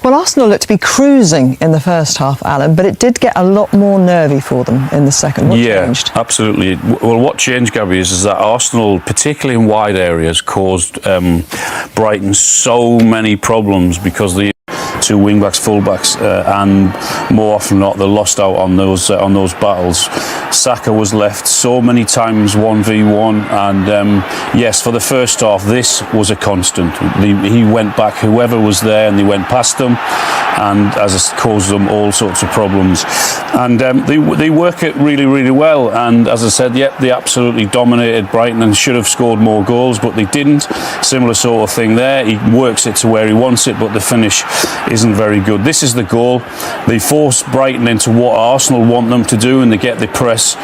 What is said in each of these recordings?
Well, Arsenal looked to be cruising in the first half, Alan, but it did get a lot more nervy for them in the second. What changed? Yeah, absolutely. Well, what changed, Gabby, is that Arsenal, particularly in wide areas, caused Brighton so many problems because the two wing-backs, full-backs, and more often than not, they lost out on those battles. Saka was left so many times 1v1, and yes, for the first half, this was a constant. He went back, whoever was there, and they went past them, and as it caused them all sorts of problems. And they work it really, really well. And as I said, yep, they absolutely dominated Brighton and should have scored more goals, but they didn't. Similar sort of thing there. He works it to where he wants it, but the finish isn't very good. This is the goal. They force Brighton into what Arsenal want them to do, and they get the press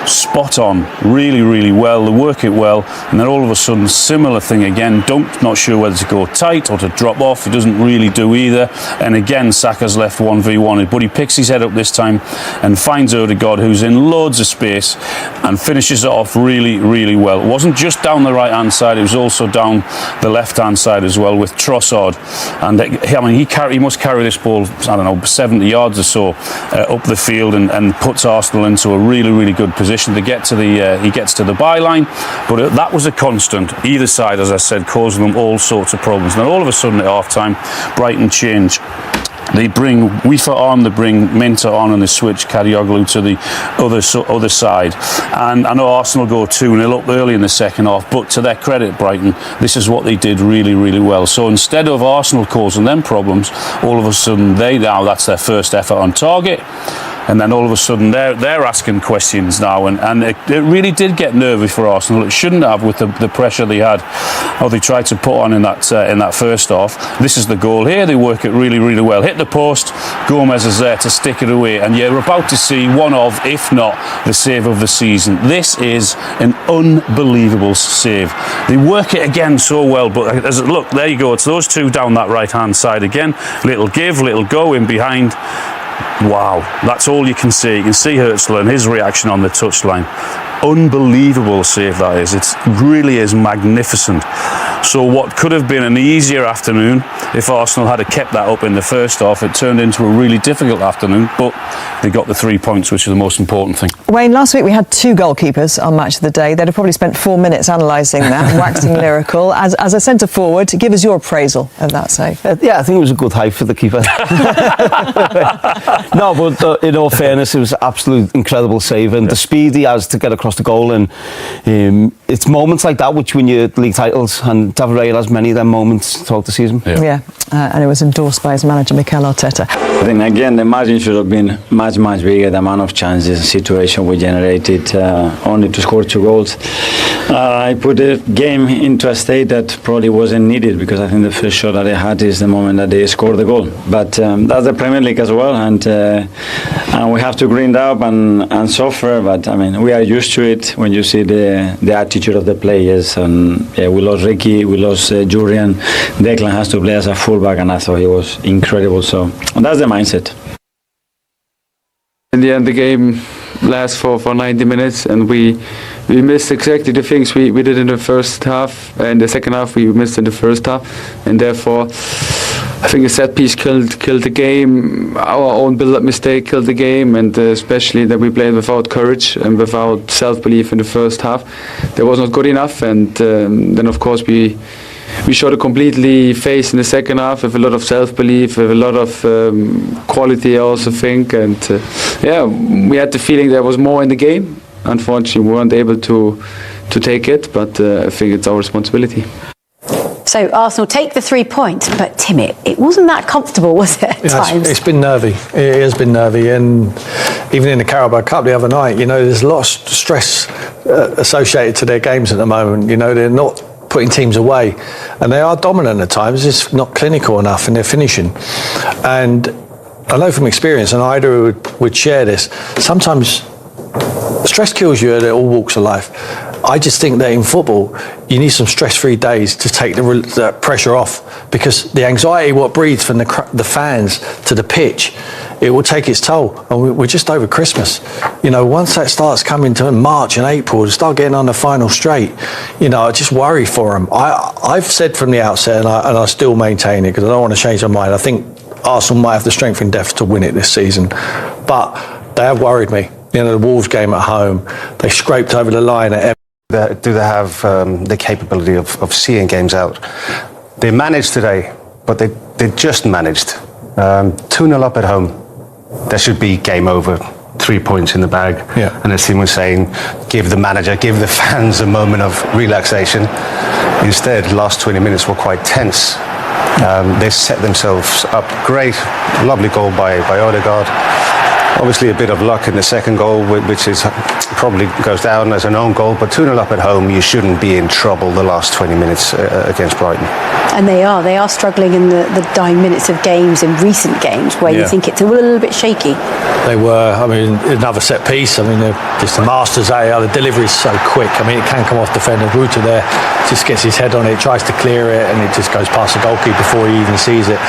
spot on, really, really well. They work it well, and then all of a sudden, similar thing again. Dunk, not sure whether to go tight or to drop off. He doesn't really do either. And again, Saka's left 1v1, but he picks his head up this time and finds Odegaard, who's in loads of space, and finishes it off really, really well. It wasn't just down the right-hand side; it was also down the left-hand side as well with Trossard. And I mean, he must carry this ball, I don't know, 70 yards or so up the field, and puts Arsenal into a really, really good position. He gets to the byline, but that was a constant. Either side, as I said, causing them all sorts of problems. Now all of a sudden at half time, Brighton change. They bring Wifa on, they bring Minter on, and they switch Kadioglu to the other side. And I know Arsenal go 2-0 up early in the second half, but to their credit, Brighton, this is what they did really, really well. So instead of Arsenal causing them problems, all of a sudden that's their first effort on target. And then all of a sudden they're asking questions now, and it really did get nervy for Arsenal. It shouldn't have, with the pressure they had, or they tried to put on in that first half. This is the goal here. They work it really, really well. Hit the post. Gomez is there to stick it away, and you're about to see one of, if not the save of the season. This is an unbelievable save. They work it again so well, but look, there you go. It's those two down that right-hand side again. Little give, little go in behind. Wow, that's all you can see. You can see Herzl and his reaction on the touchline. Unbelievable save that is. It really is magnificent. So what could have been an easier afternoon if Arsenal had kept that up in the first half, it turned into a really difficult afternoon, but they got the 3 points, which is the most important thing. Wayne, last week we had two goalkeepers on Match of the Day. They'd have probably spent 4 minutes analysing that and waxing lyrical. As a centre forward, give us your appraisal of that save. Yeah, I think it was a good height for the keeper. No, but in all fairness, it was absolute incredible save, and the speed he has to get across the goal, and it's moments like that which win you league titles, and David Raya has many of them moments throughout the season. Yeah. And it was endorsed by his manager Mikel Arteta. I think again the margin should have been much bigger. The amount of chances, situation we generated, only to score 2 goals. I put the game into a state that probably wasn't needed, because I think the first shot that they had is the moment that they scored the goal. But that's the Premier League as well, and we have to grind up and suffer. But I mean, we are used to it when you see the attitude of the players. And yeah, we lost Ricky, we lost Julian. Declan has to play as a fullback, and I thought he was incredible. So that's the mindset. In the end, the game lasts for 90 minutes, and we missed exactly the things we did in the first half. In the second half, we missed in the first half, and therefore, I think a set piece killed the game. Our own build-up mistake killed the game, and especially that we played without courage and without self-belief in the first half. That was not good enough, and then of course we showed a completely face in the second half with a lot of self-belief, with a lot of quality, I also think, and yeah, we had the feeling there was more in the game. Unfortunately, we weren't able to take it, but I think it's our responsibility. So Arsenal take the 3 points, but Tim, it wasn't that comfortable, was it, at times? It's been nervy. It has been nervy, and even in the Carabao Cup the other night, there's a lot of stress associated to their games at the moment. They're not putting teams away, and they are dominant at times. It's not clinical enough in their finishing. And I know from experience, and Ida would share this, sometimes stress kills you at all walks of life. I just think that in football, you need some stress-free days to take the pressure off, because the anxiety what breathes from the fans to the pitch, it will take its toll. And we're just over Christmas. Once that starts coming to March and April, to start getting on the final straight, I just worry for them. I've said from the outset, and I still maintain it, because I don't want to change my mind. I think Arsenal might have the strength in depth to win it this season, but they have worried me. You know, the Wolves game at home, they scraped over the line at Do they have the capability of seeing games out? They managed today, but they just managed. 2-0 up at home. There should be game over. 3 points in the bag. Yeah. And as Tim was saying, give the manager, give the fans a moment of relaxation. Instead, last 20 minutes were quite tense. They set themselves up great. Lovely goal by Odegaard. Obviously a bit of luck in the second goal, which is probably goes down as an own goal, but 2-0 up at home, you shouldn't be in trouble the last 20 minutes against Brighton. And they are struggling in the dying minutes of games, in recent games, where you think it's a little bit shaky. They were, I mean, another set piece. I mean, they're just the masters. The delivery is so quick. I mean, it can come off defender. Ruta there just gets his head on it, tries to clear it, and it just goes past the goalkeeper before he even sees it.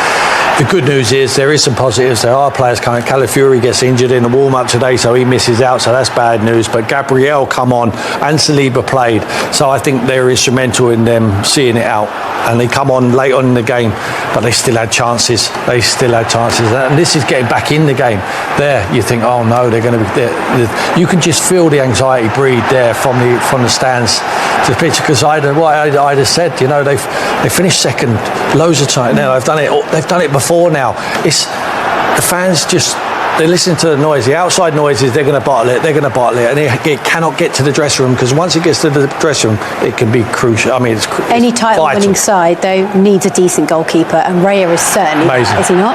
The good news is there is some positives. There are players coming. Calafiori gets injured in the warm-up today, so he misses out, so that's bad news. But Gabriel come on, and Saliba played. So I think they're instrumental in them seeing it out. And they come on late on in the game, but they still had chances. And this is getting back in the game. There, you think, oh no, they're going to be there. You can just feel the anxiety breed there from the stands to the pitch. Because I'd said, you know, they finished second loads of times. Now they've done it before. Now it's the fans just. They listen to the noise, the outside noises. They're going to bottle it, and it cannot get to the dressing room, because once it gets to the dressing room, it can be crucial. I mean, it's any title-winning side though needs a decent goalkeeper, and Raya is certainly amazing. Is he not?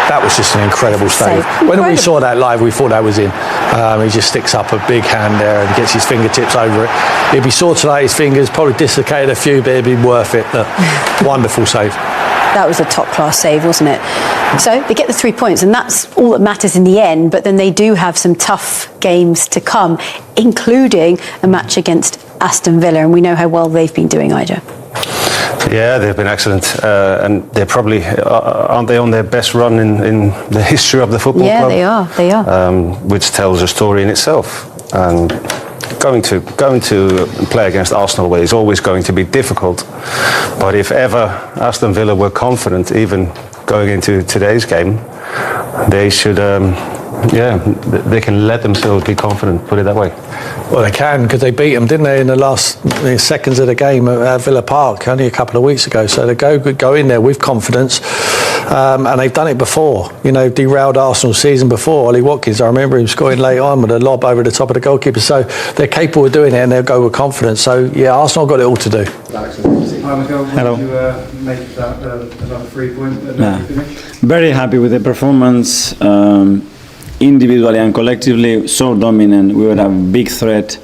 That was just an incredible save. When we saw that live, we thought that was in. He just sticks up a big hand there and gets his fingertips over it. He'd be sore tonight, his fingers, probably dislocated a few, but it'd be worth it. Wonderful save. That was a top-class save, wasn't it? So they get the 3 points, and that's all that matters in the end. But then they do have some tough games to come, including a match against Aston Villa, and we know how well they've been doing, Ija. Yeah, they've been excellent, and they're probably aren't they on their best run in the history of the football club? Yeah, they are. Which tells a story in itself. And going to play against Arsenal away is always going to be difficult. But if ever Aston Villa were confident, even going into today's game, they should. They can let themselves be confident, put it that way. Well, they can, because they beat them, didn't they, in the last seconds of the game at Villa Park only a couple of weeks ago. So they go in there with confidence, and they've done it before. You know, derailed Arsenal's season before. Ollie Watkins, I remember him scoring late on with a lob over the top of the goalkeeper. So they're capable of doing it, and they'll go with confidence. So yeah, Arsenal got it all to do. Hi Miguel, Hello. Did you make that another 3 point finish? Very happy with the performance. Individually and collectively, so dominant. We were a big threat.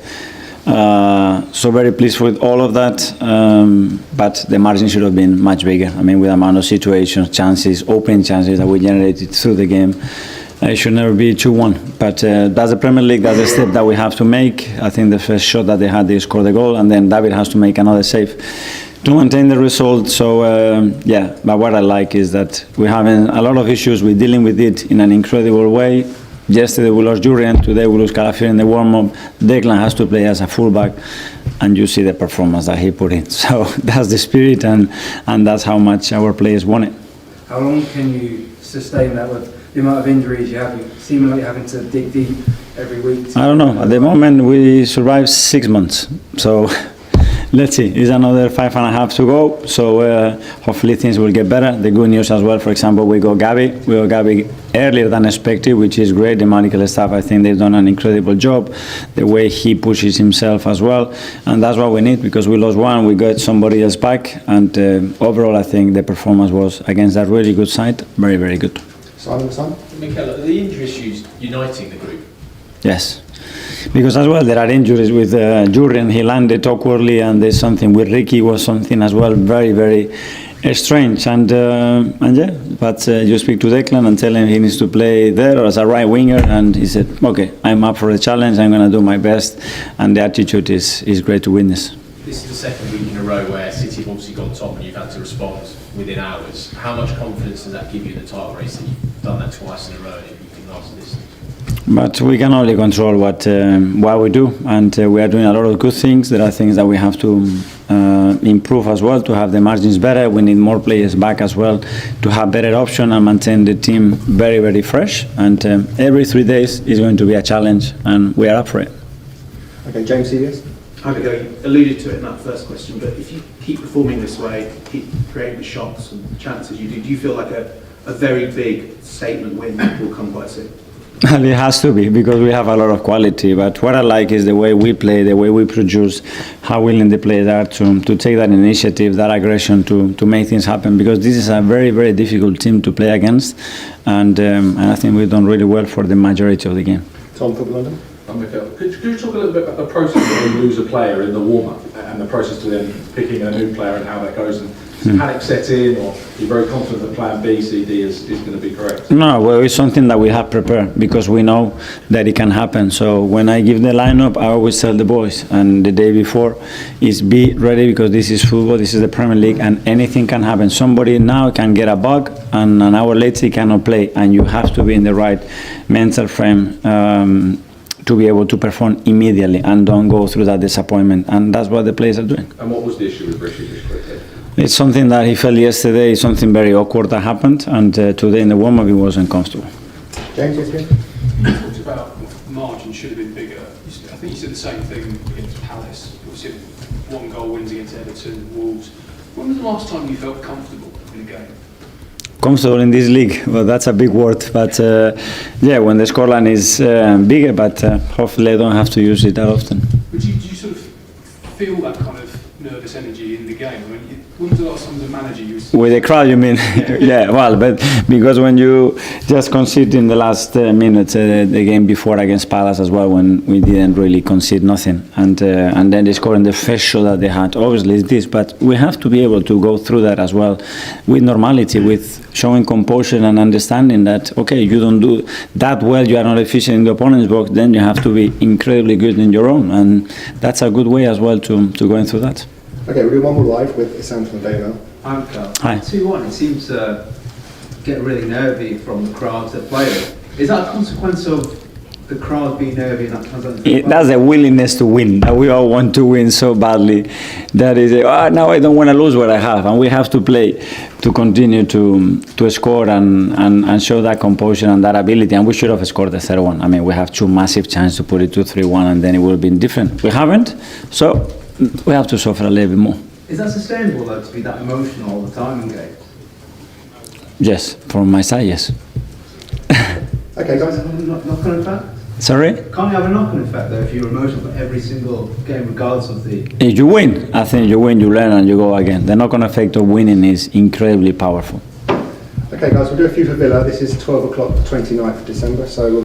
So very pleased with all of that. But the margin should have been much bigger. I mean, with the amount of situations, chances, open chances that we generated through the game, it should never be 2-1. But that's the Premier League. That's the step that we have to make. I think the first shot that they had, they scored the goal, and then David has to make another save to maintain the result. So but what I like is that we're having a lot of issues. We're dealing with it in an incredible way. Yesterday we lost Jurriën, today we lose Calafiori in the warm-up. Declan has to play as a fullback, and you see the performance that he put in. So that's the spirit, and that's how much our players want it. How long can you sustain that with the amount of injuries you have? You seemingly having to dig deep every week. I don't know. At the moment we survived 6 months. So let's see, it's another 5.5 to go, so hopefully things will get better. The good news as well, for example, we got Gabi earlier than expected, which is great. The medical staff, I think they've done an incredible job, the way he pushes himself as well, and that's what we need, because we lost one, we got somebody else back, and overall I think the performance was against that really good side, very, very good. Simon? Mikel, are the injury issues uniting the group? Yes. Because as well there are injuries with Jurriën, he landed awkwardly, and there's something with Ricky was something as well very, very strange, and but you speak to Declan and tell him he needs to play there as a right winger, and he said, okay, I'm up for the challenge, I'm going to do my best, and the attitude is great to witness. This is the second week in a row where City have obviously gone top and you've had to respond within hours. How much confidence does that give you in the title race that you've done that twice in a row and you can last this? But we can only control what we do, and we are doing a lot of good things. There are things that we have to improve as well to have the margins better. We need more players back as well to have better option and maintain the team very, very fresh. And every 3 days is going to be a challenge, and we are up for it. Okay, James, serious? Hi, you alluded to it in that first question, but if you keep performing this way, keep creating the shots and chances you do you feel like a very big statement win will come quite soon? It has to be, because we have a lot of quality, but what I like is the way we play, the way we produce, how willing the players are to take that initiative, that aggression to make things happen, because this is a very, very difficult team to play against, and I think we've done really well for the majority of the game. Tom from London. Could you talk a little bit about the process when you lose a player in the warm-up and the process to then picking a new player and how that goes? And does panic set in, or you're very confident that plan B, C, D is going to be correct? No, well, it's something that we have prepared because we know that it can happen. So when I give the lineup, I always tell the boys, and the day before is be ready, because this is football, this is the Premier League, and anything can happen. Somebody now can get a bug, and an hour later he cannot play, and you have to be in the right mental frame to be able to perform immediately and don't go through that disappointment, and that's what the players are doing. And what was the issue with Rishi just quickly? It's something that he felt yesterday, something very awkward that happened, and today in the warm-up he wasn't comfortable. James, yes, You talked about margin should have been bigger. I think you said the same thing against Palace. Obviously, 1 goal wins against Everton, Wolves. When was the last time you felt comfortable in a game? Comfortable in this league, well, that's a big word, but yeah, when the scoreline is bigger, but hopefully I don't have to use it that often. But do you sort of feel that kind of nervous energy in the game? I mean, when was the last time as a manager you With the crowd, you mean? Yeah, well, but because when you just concede in the last minutes, the game before against Palace as well, when we didn't really concede nothing, and then they scored in the first shot that they had. Obviously, it's this, but we have to be able to go through that as well with normality, with showing composure and understanding that, okay, you don't do that well, you are not efficient in the opponent's box, then you have to be incredibly good in your own, and that's a good way as well to going through that. Okay, we'll do one more live with Sam from the Daily Mail. Hi, Carl. Hi. 2-1, it seems to get really nervy from the crowd to players. Is that a consequence of the crowd being nervy and that translates? That's a willingness to win. We all want to win so badly. That is, now I don't want to lose what I have, and we have to play to continue to score and show that composure and that ability. And we should have scored the third one. I mean, we have 2 massive chances to put it 2-3-1, and then it would have been different. We haven't, so we have to suffer a little bit more. Is that sustainable though, to be that emotional all the time in games? Yes, from my side, yes. Okay, guys. Knock-on effect? Sorry? Can't you have a knock-on effect though if you're emotional for every single game regardless of the... If you win, I think you win, you learn, and you go again. The knock-on effect of winning is incredibly powerful. Okay, guys, we'll do a few for Villa. This is 12 o'clock, the 29th of December, so we'll